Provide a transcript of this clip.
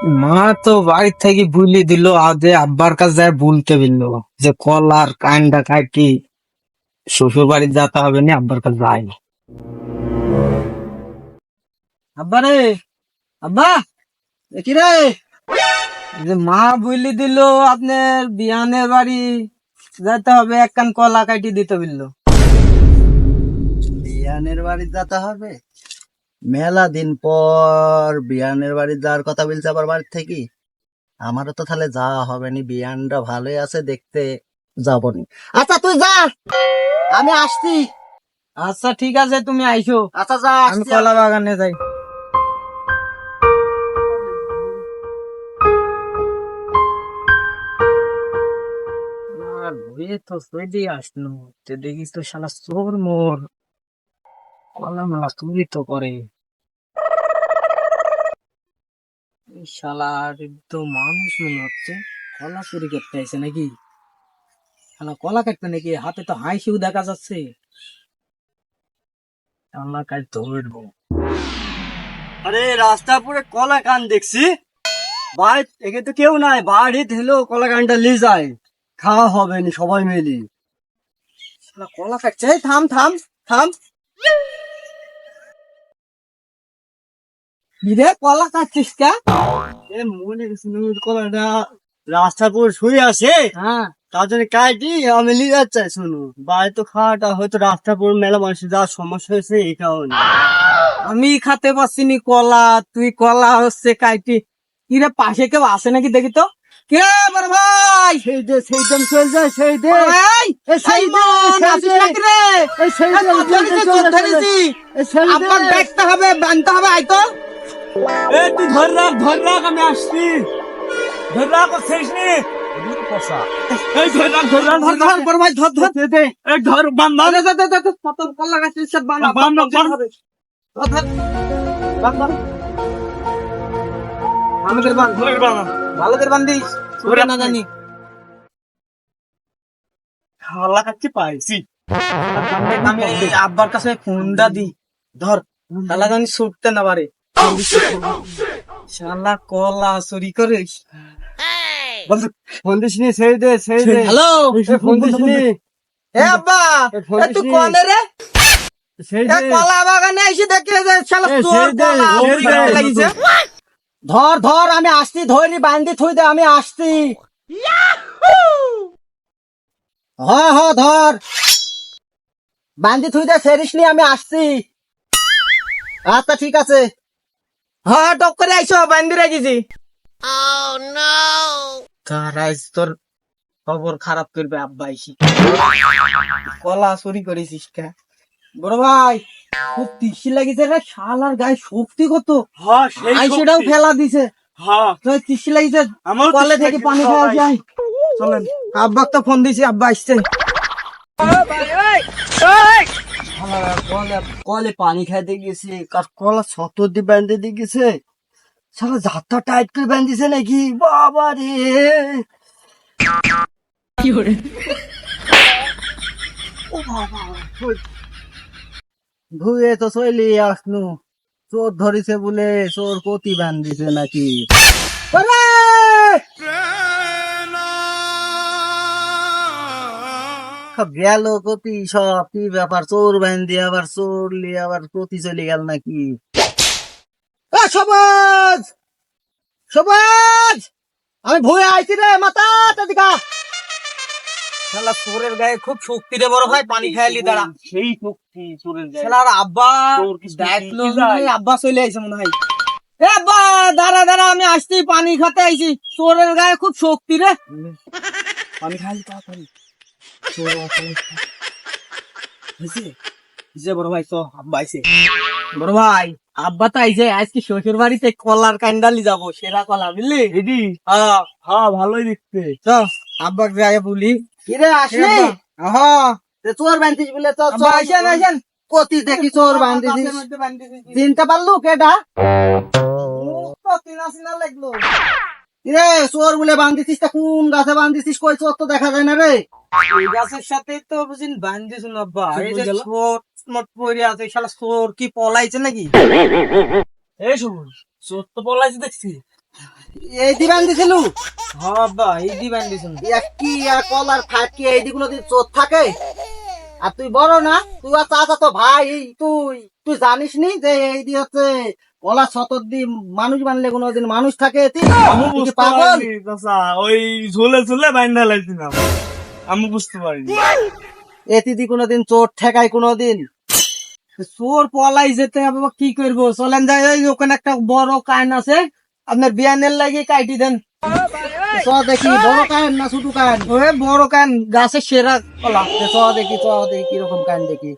মা তো বাড়ি থেকে বুলি দিল আদে আব্বার কাছে যায় বলতে বললো যে কলার কাইন্ডা কাটি শ্বশুর বাড়ি যেতে হবে না, আব্বার কাছে যায় না। আব্বা রে, আব্বা কি রে, যে মা বলি দিল আপনার বিয়ানের বাড়ি যেতে হবে, এক কান কলা কাটি দিতে বললো। বিয়ানের বাড়ি যেতে হবে? মেলা দিন পর বিয়ানের বাড়ি যাওয়ার কথা বলছে আবার বাড়ি থেকে। আমারও তো তাহলে যাওয়া হবে নি, বিয়ানটা ভালোই আছে দেখতে, যাবো নি। আচ্ছা তুই যা, আমি আসছি। আচ্ছা ঠিক আছে, তুমি আইসো, আচ্ছা যা, আমি আসছি কলা বাগানে যাই। আর ভুয়ে তো সইদি আসলো, তে দেখিস তো শালা চোর মোর কলা মেলা চুরি তো করে। এই শালা আর তো মানুষ মনে হচ্ছে, কলা চুরি করতে আইছে নাকি? শালা কলা কাটবে নাকি? হাতে তো হাঁইসিও দেখা যাচ্ছে। শালা কাল ধরবো। আরে রাস্তা পুরো কলা কান দেখছি, বাড়ি একে তো কেউ নাই, বাড়ি দিলেও কলা কানটা লি যায়, খাওয়া হবে নি সবাই মিলি। শালা কলা কাটছে, এই থাম থাম থাম। কিরে কলা কাটছিস কা? এ মনে গেছিল কলাটা রাস্তার পুরো শুয়ে আছে, হ্যাঁ, তার জন্য কাটি আমি নিয়ে যাচ্ছে। শুনু বাড়ি তো খাওয়াটা হয়তো রাস্তার পুরো মেলা মানুষের যাওয়ার সমস্যা হয়েছে এই কারণে। আমি খাতে পারছি নি কলা, তুই কলা হচ্ছে কাইটি। কিরে পাশে কেউ আসে নাকি দেখি তো। কে বড় ভাই? সেই দে সেই দাম চলে যায়, সেই দে বড় ভাই, এই সেই এই দে, মন, সেই আসিস দে, নাকি রে? এই সেই এই দে, তোর ধরেছি, চলে তোর চলে, ধরেছি। এই সেই দে। আব্বাক দেখতে হবে, বানতে হবে, আইতো। এ তুই ধর রাখ আমি আসছি, ধর রাখ ও শেষ নে। এই ধর রাখ ধর ধর বড় ভাই, ধর ধর। দে, এই ধর বান বান দে, দে, দে, দে, দে, কত কলা গাছের সাথে বান, বান বান ধর, ধর। বান, বান। আমাদের বান, ধর বান। ভালো করে বান দিস, ছুটে না জানি। খালা কাছে পাইছি। আমি এই আব্বার কাছে ফোনটা দি, ধর, শালা জানি ছুটতে না পারে। শালা কলা চুরি করে। বন্ধু ফোন দিস নি, সেই দে সেই দে। হ্যালো, এ ফোন দিস নি, এ আব্বা, ফোন এ দিস তুই নি। কনে রে? সেই এ দে কলা বাগানে এসে দেখে যে শালা এ, চোর সেই দে, কলা সেই চুরি দে। করতে লাগিছে। ধর ধর আমি আসছি, ধরি বান্দি থুই দে, আমি আসছি। ধর বান্দি থুই দে, সেরিস নি, আমি আসছি। আচ্ছা ঠিক আছে। হ্যাঁ, টক করে আইসো, বান্ধি রেখেছি। তার আজ তোর খবর খারাপ করবে আব্বা এসে। কলা চুরি করেছিস কে? বড় ভাই, খুব তৃষ্টি লাগিছে রে, শালার গায়ে শক্তি কত। হ্যাঁ সেই আইসেটাও শক্তি। ফেলা দিছে। হ্যাঁ তোর তৃষ্টি লাগিছে, আমারও কলে তৃষ্ণা থেকে লাগছে, পানি সব খাওয়া ভাই। যায়। চলেন, আব্বাক তো ফোন দিছি, আব্বা আসছে। কলে কলে পানি খাইতে গেছে, কার কলা সতর দিয়ে বেঁধে দিয়ে গেছে, সারা যাত্রা টাইট করে বেঁধেছে নাকি, বাবা রে। ও বাবা, ধুয়ে তো চলি আসনু, চোর ধরিছে বলে চোর কতি বান্ধিছে নাকি। ওরে! সব গেল কতি, সব কি ব্যাপার, চোর বান্ধি আবার চোর লিয়ে আবার কতি চলে গেল নাকি। সবুজ সবুজ, আমি ভুয়ে আইছি রে, মাথা দিকা। শালা চোরের গায়ে খুব শক্তি রে বড় ভাই, পানি খাইলি দাঁড়া। সেই শক্তি চোরের গায়ে। শালার আব্বা চোর কি দেখলো কি যায়? আব্বা চলে আইছে মনে হয়। এ আব্বা, দাঁড়া দাঁড়া, আমি আসছি, পানি খাতে আইছি। চোরের গায়ে খুব শক্তি রে। আমি খালি তাড়াতাড়ি। যে বড় ভাই, তো আব্বা আইছে। বড় ভাই, আব্বা তো আইছে, আজকে শ্বশুর বাড়িতে কলার কান্ডালি যাবো, সেরা কলা বুঝলি। এডি, হ্যাঁ, হ্যাঁ ভালোই দেখতে। তো আব্বাক যাই বলি। কিরে আসলি? হ্যাঁ, তে চোর বান্ধিস বলে তো আব্বা আইসেন আইসেন। কতি দেখি চোর বান্ধিস। চিনতে পারলু কেডা? চিনা চিনা লাগলো। কিরে চোর বলে বান্ধিস, তা কোন গাছে বান্ধিস, কই চোর তো দেখা যায় না রে। এই গাছের সাথে তো বুঝিন বান্ধিস না আব্বা, কি এই যে বলে গেল? চোর মত পড়ে আছে, শালা চোর কি পলাইছে নাকি? এই সবুজ, চোর তো পলাইছে দেখছি। এই দিবান দিছিল হ্যাঁ আব্বা এই দিবেন দিছেন। কি আর কলার ফাটকি এই দিগুলো দিন চোর থাকে। আর তুই বড় না, তুই আর চাচা তো ভাই, তুই তুই জানিস নি যে এই দিয়ে হচ্ছে কলা সতর দি মানুষ বানলে কোনোদিন মানুষ থাকে এতে? আমি তুই কি বুঝতে পাগল? পারিনি চাচা, ওই ঝুলে ঝুলে বাইন্ধা লাগছিলাম, আমি বুঝতে পারিনি। এতে দি কোনোদিন চোর ঠেকায় কোনোদিন? চোর পলাই যেতে হবে, কি করবো, চলেন যাই, ওই ওখানে একটা বড় কান আছে, আপনার বিয়ানের লাগে কাটি দেন। চ দেখি বড় কান না ছোট কান? ওই বড় কান, গাছের সেরা কলা। চ দেখি কিরকম কান দেখি।